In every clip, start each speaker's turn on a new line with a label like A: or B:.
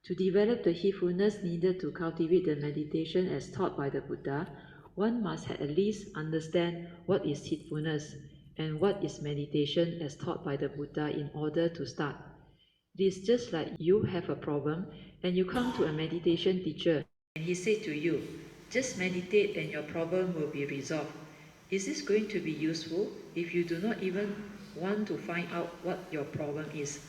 A: To develop the heedfulness needed to cultivate the meditation as taught by the Buddha, one must at least understand what is heedfulness and what is meditation as taught by the Buddha in order to start. It is just like you have a problem and you come to a meditation teacher and he said to you, just meditate and your problem will be resolved. Is this going to be useful if you do not even want to find out what your problem is?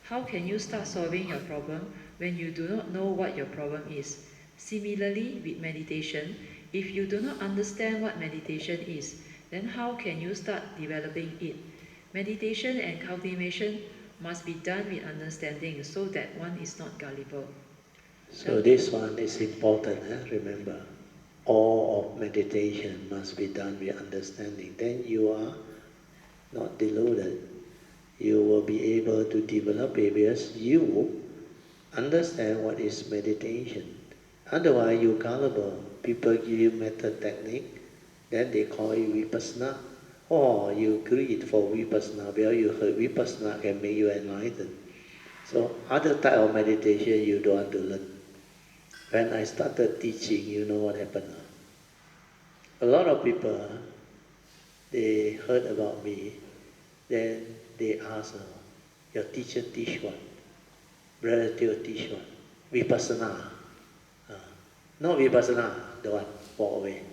A: How can you start solving your problem when you do not know what your problem is? Similarly, with meditation, if you do not understand what meditation is, then how can you start developing it? Meditation and cultivation must be done with understanding so that one is not gullible.
B: So this one is important, remember. All of meditation must be done with understanding. Then you are not deluded. You will be able to develop it because you understand what is meditation. Otherwise, you gullible. People give you method technique, then they call you vipassana. Or you greed for vipassana because you heard vipassana can make you enlightened. So other type of meditation you don't want to learn. When I started teaching, you know what happened? A lot of people, they heard about me, then they ask, your teacher teach what? Brother Teo teach what? Vipassana. No Vipassana, the one, walk away.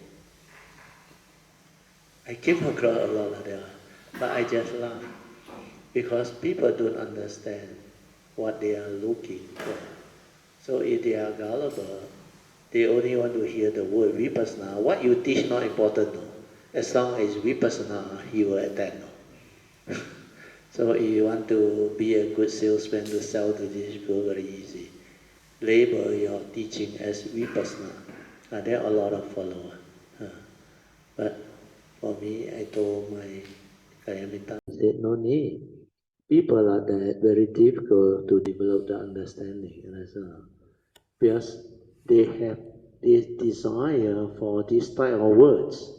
B: I came across a lot of them, but I just laugh. Because people don't understand what they are looking for. So if they are gullible, they only want to hear the word vipassana. What you teach not important, no. As long as vipassana, he will attend. No. So if you want to be a good salesman to sell to these people, very easy. Label your teaching as vipassana. There are a lot of followers. But for me, I told my Kayamita, I said, no need. People are that very difficult to develop the understanding. Because they have this desire for this type of words,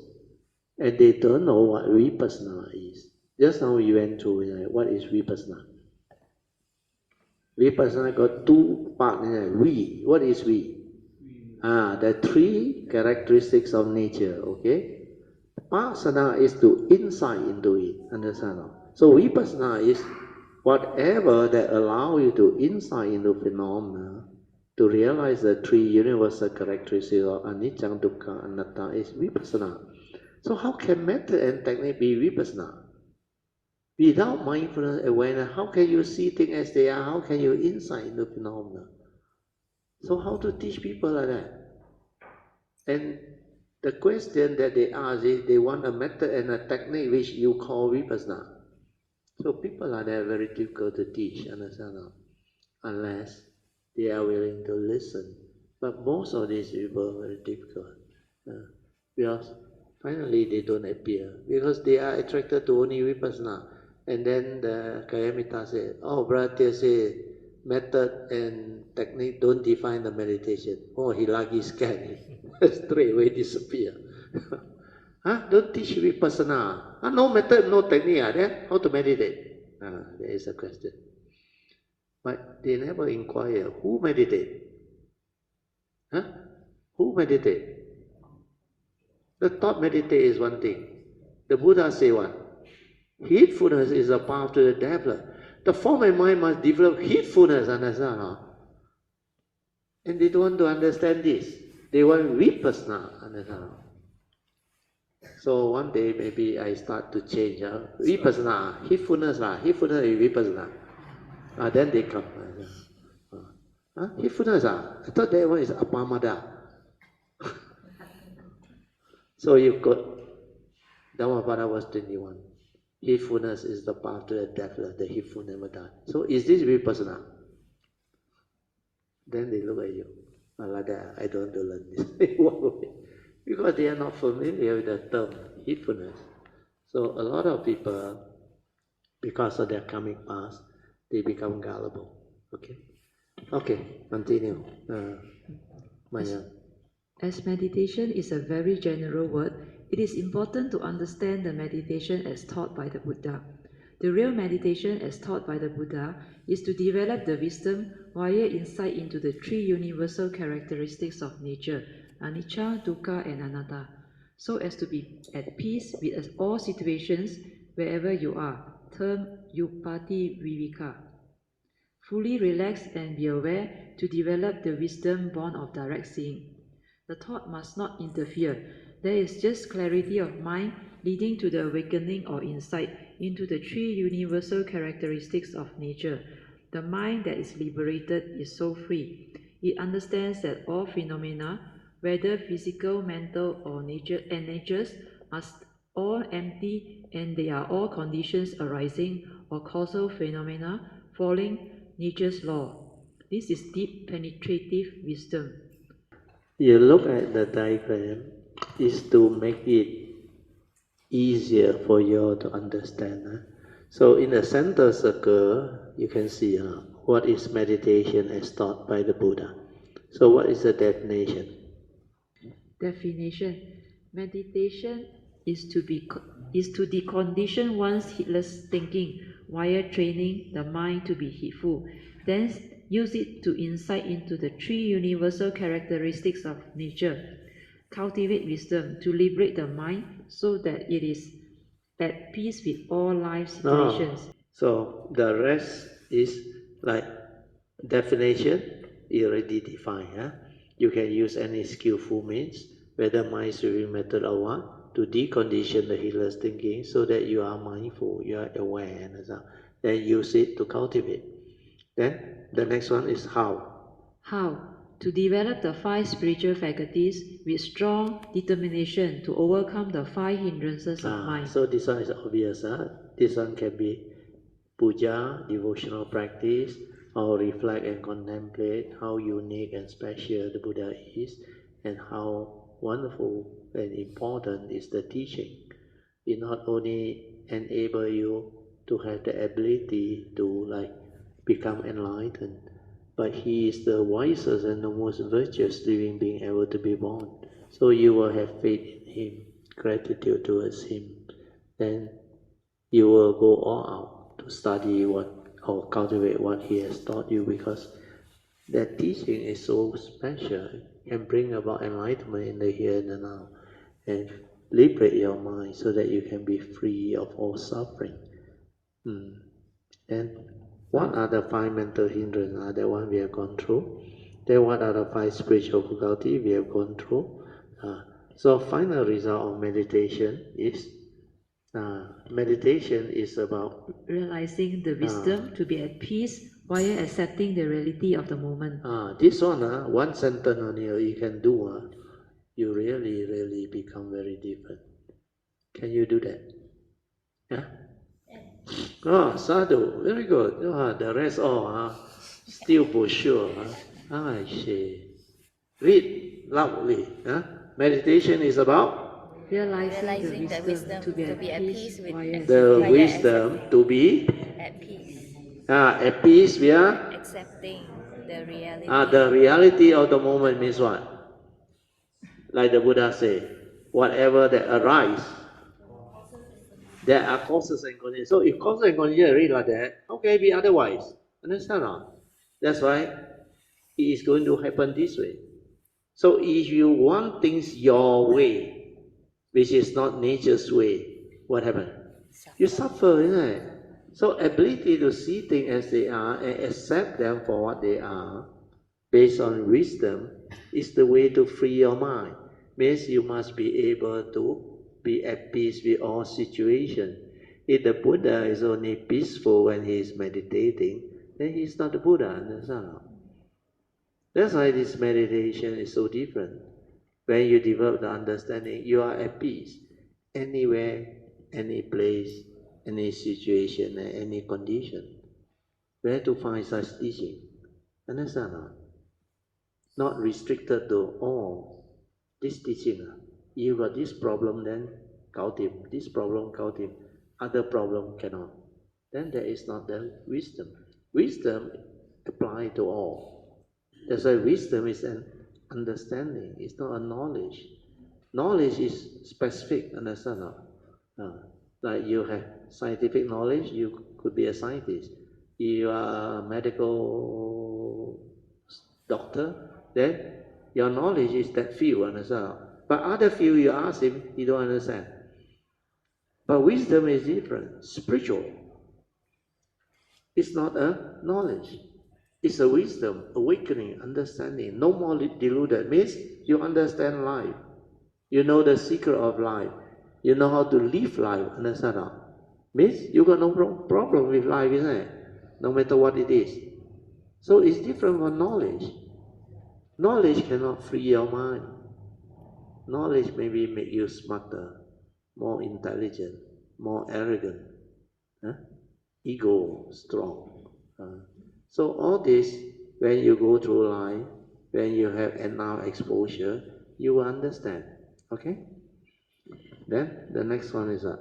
B: and they don't know what vipassana is. Just now we went through what is vipassana. Vipassana got two parts. What is we? The three characteristics of nature. Okay. Pasana is to insight into it. Understand? So vipassana is whatever that allow you to insight into phenomena, to realize the three universal characteristics of anicca, dukkha, anatta is vipassana. So how can method and technique be vipassana? Without mindfulness awareness, how can you see things as they are? How can you insight into phenomena? So how to teach people like that? And the question that they ask is they want a method and a technique which you call vipassana. So people are there very difficult to teach, understand? Unless they are willing to listen. But most of these people are very difficult. Because finally they don't appear. Because they are attracted to only vipassana. And then the Kayamita said, oh, Brother say method and technique don't define the meditation. Oh, he lucky scared. Straight away disappear. Don't teach vipassana. No method, no technique. Then how to meditate? There is a question. But they never inquire who meditate. Who meditate? The thought meditate is one thing. The Buddha say what? Heedfulness is a path to the depth. The form and mind must develop heedfulness, understand? And they don't want to understand this. They want vipassana, understand? So one day maybe I start to change. Vipassana, heedfulness, heedfulness is vipassana. Then they come. Heedfulness, I thought that one is apamada. So you got Dhammapada verse 21. Heedfulness is the path to the depth, the heedful never die. So is this vipassana? Then they look at you. Like that, I don't want to learn this. Because they are not familiar with the term heedfulness. So a lot of people, because of their karmic past, they become gullible. Okay, continue. Maya.
A: As meditation is a very general word, it is important to understand the meditation as taught by the Buddha. The real meditation as taught by the Buddha is to develop the wisdom via insight into the three universal characteristics of nature, anicca, dukkha, and anatta, so as to be at peace with all situations wherever you are. Term Upati Viveka. Fully relax and be aware to develop the wisdom born of direct seeing. The thought must not interfere. There is just clarity of mind leading to the awakening or insight into the three universal characteristics of nature. The mind that is liberated is so free. It understands that all phenomena, whether physical, mental, or natures, are all empty, and they are all conditions arising or causal phenomena following nature's law. This is deep penetrative wisdom.
B: You look at the diagram is to make it easier for you to understand. So in the center circle, you can see what is meditation as taught by the Buddha. So what is the definition?
A: Definition: meditation is to decondition one's heedless thinking via training the mind to be heedful, then use it to insight into the three universal characteristics of nature. Cultivate wisdom to liberate the mind so that it is at peace with all life situations.
B: So the rest is like definition, you already defined. You can use any skillful means, whether mind-sweeping method or what, to decondition the heedless thinking so that you are mindful, you are aware, and so then use it to cultivate. Then the next one is how.
A: How? To develop the five spiritual faculties with strong determination to overcome the five hindrances of mind.
B: So this one is obvious. This one can be puja, devotional practice, or reflect and contemplate how unique and special the Buddha is, and how wonderful and important is the teaching. It not only enable you to have the ability to become enlightened, but he is the wisest and the most virtuous living being ever to be born. So you will have faith in him, gratitude towards him, then you will go all out to study what or cultivate what he has taught you, because that teaching is so special and bring about enlightenment in the here and the now, and liberate your mind so that you can be free of all suffering. And what are the five mental hindrances? The one we have gone through. Then what are the five spiritual faculties we have gone through? So final result of meditation is about
A: realizing the wisdom to be at peace while accepting the reality of the moment.
B: This one sentence only you can do. You really become very different. Can you do that? Yeah. Sadhu, very good. The rest all still for sure. I see. Read loudly. Meditation is about
A: realizing the wisdom to be at peace with
B: the wisdom to be
C: at peace.
B: At peace we are
C: Accepting the reality.
B: The reality of the moment means what? Like the Buddha say, whatever that arise, there are causes and conditions. So if causes and conditions are really like that, how can it be otherwise? Understand or not? That's why it is going to happen this way. So if you want things your way, which is not nature's way, what happens? You suffer, isn't it? So ability to see things as they are and accept them for what they are, based on wisdom, is the way to free your mind. Means you must be able to be at peace with all situations. If the Buddha is only peaceful when he is meditating, then he is not the Buddha, understand? That's why this meditation is so different. When you develop the understanding, you are at peace anywhere, any place, any situation, and any condition. Where to find such teaching? Understand? Not restricted to, this teaching. You got this problem, then cultivate. This problem, cultivate. Other problem cannot. Then there is not the wisdom. Wisdom apply to all. That's why wisdom is an understanding. It's not a knowledge. Knowledge is specific, understand? Like you have scientific knowledge, you could be a scientist. You are a medical doctor, then your knowledge is that field, understand? But other field you ask him, he don't understand. But wisdom is different, spiritual. It's not a knowledge. It's a wisdom, awakening, understanding. No more deluded. Means you understand life. You know the secret of life. You know how to live life, understand? Means you got no problem with life, isn't it? No matter what it is. So it's different from knowledge. Knowledge cannot free your mind. Knowledge maybe make you smarter, more intelligent, more arrogant, ego strong. So all this, when you go through life, when you have enough exposure, you will understand. Okay? Then the next one is a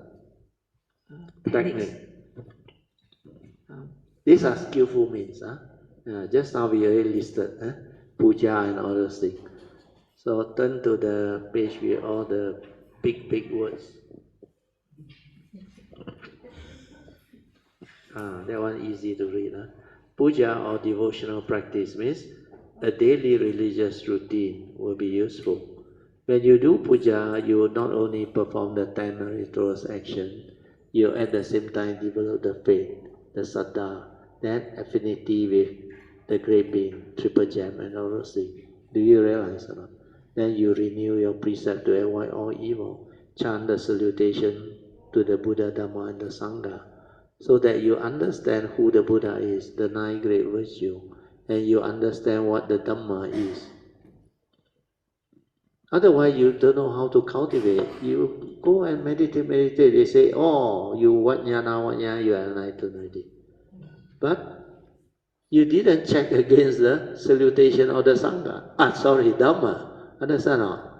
B: technique. These are skillful means. Just now we already listed puja and all those things. So turn to the page with all the big words. That one easy to read. Puja or devotional practice means a daily religious routine will be useful. When you do puja, you not only perform the 10 rituals action, you at the same time develop the faith, the saddha, that affinity with the great being, triple gem and all those things. Do you realize or not? Then you renew your precept to avoid all evil. Chant the salutation to the Buddha, Dhamma and the Sangha, so that you understand who the Buddha is, the 9 great virtues, and you understand what the Dhamma is. Otherwise, you don't know how to cultivate. You go and meditate. They say, oh, you what jnana, you are enlightened already. But you didn't check against the salutation of the Sangha. Dhamma. Understand or?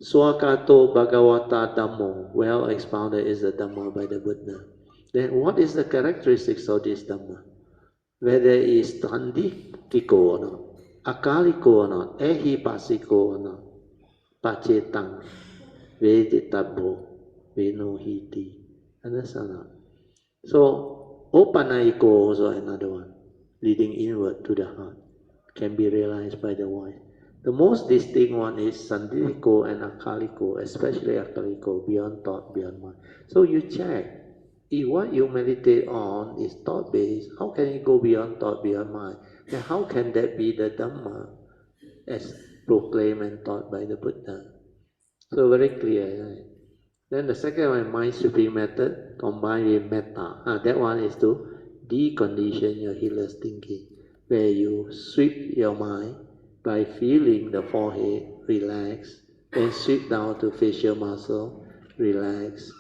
B: Swakato Bhagavata Dhammo, well expounded is the Dhamma by the Buddha. Then what is the characteristics of this Dhamma? Whether it is Tanditiko or not, Akaliko or not, Ehipasiko or not, Pacetang, Veditabo, Venohiti. Understand or not? So, Opanaiko also another one, leading inward to the heart, can be realized by the voice. The most distinct one is Sandhiko and Akaliko, especially Akaliko, beyond thought, beyond mind. So you check, if what you meditate on is thought-based, how can it go beyond thought, beyond mind? Then how can that be the Dhamma as proclaimed and taught by the Buddha? So very clear, right? Then the second one, mind sweeping method, combined with metta. That one is to decondition your healer's thinking, where you sweep your mind by feeling the forehead, relax, then sweep down to facial muscle, relax.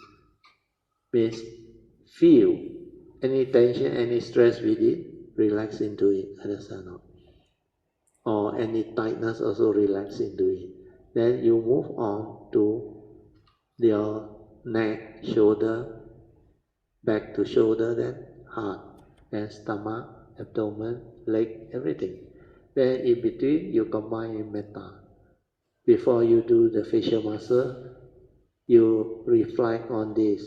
B: Means feel any tension, any stress within, relax into it, understand not? Or any tightness also relax into it. Then you move on to your neck, shoulder, back to shoulder, then heart, then stomach, abdomen, leg, everything. Then in between, you combine in metta. Before you do the facial muscle, you reflect on this.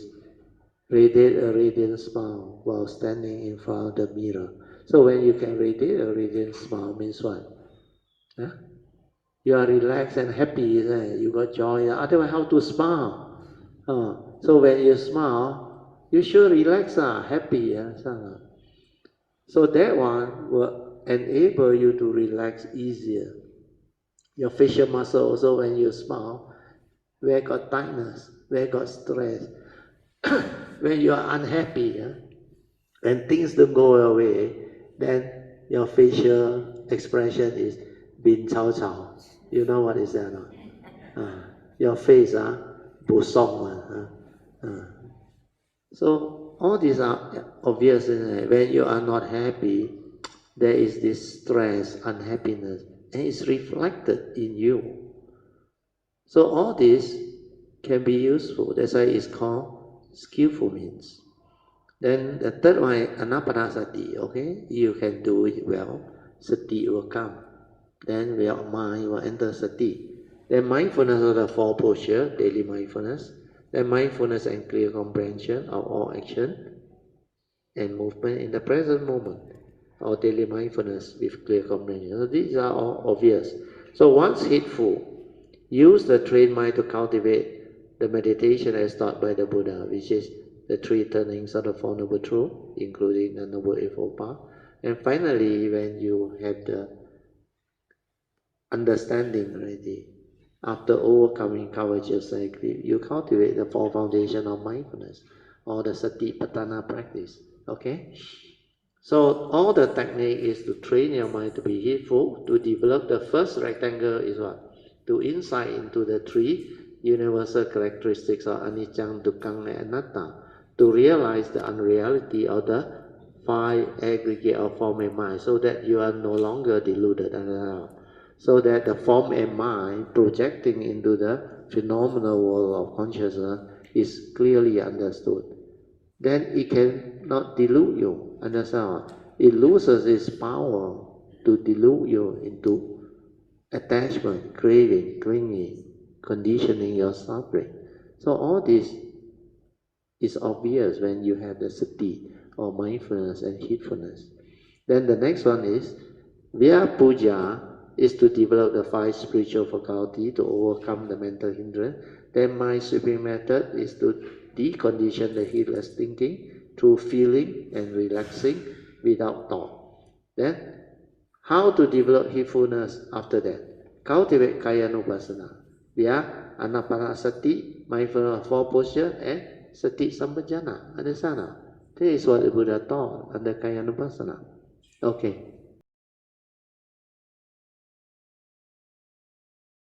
B: Radiate a radiant smile while standing in front of the mirror. So when you can radiate a radiant smile, means what? You are relaxed and happy, you got joy. Otherwise, how to smile? So when you smile, you should relax, happy. So that one will enable you to relax easier. Your facial muscle also, when you smile, where got tightness, where got stress, when you are unhappy, when things don't go away, then your facial expression is bin chao chao. You know what is that? Your face, bu song. So all these are obvious. When you are not happy, there is this stress, unhappiness, and it's reflected in you. So all this can be useful. That's why it's called skillful means. Then the third one is anapanasati. Okay, you can do it well. Sati will come. Then your mind will enter sati. Then mindfulness of the 4 posture, daily mindfulness. Then mindfulness and clear comprehension of all action and movement in the present moment, or daily mindfulness with clear comprehension. So these are all obvious. So once heedful, use the trained mind to cultivate the meditation as taught by the Buddha, which is the three turnings of the Four Noble Truths, including the Noble Eightfold Path. And finally, when you have the understanding already, after overcoming courageous cycle, you cultivate the four foundation of mindfulness, or the Satipatthana practice. Okay? So all the technique is to train your mind to be heedful, to develop the first rectangle is what? To insight into the three universal characteristics of anicca, dukkha, and anatta, to realize the unreality of the five aggregate of form and mind, so that you are no longer deluded, so that the form and mind projecting into the phenomenal world of consciousness is clearly understood. Then it cannot delude you. Understand? It loses its power to delude you into attachment, craving, clinging, conditioning your suffering. So all this is obvious when you have the sati, or mindfulness and heedfulness. Then the next one is via puja is to develop the five spiritual faculty to overcome the mental hindrance. Then my supreme method is to decondition the heedless thinking through feeling and relaxing without thought. Then how to develop heedfulness after that? Cultivate kayanupasana via anapanasati, mindfulness of four posture, and sati sampajana. Understand? This is what the Buddha taught under kayanupasana. Okay.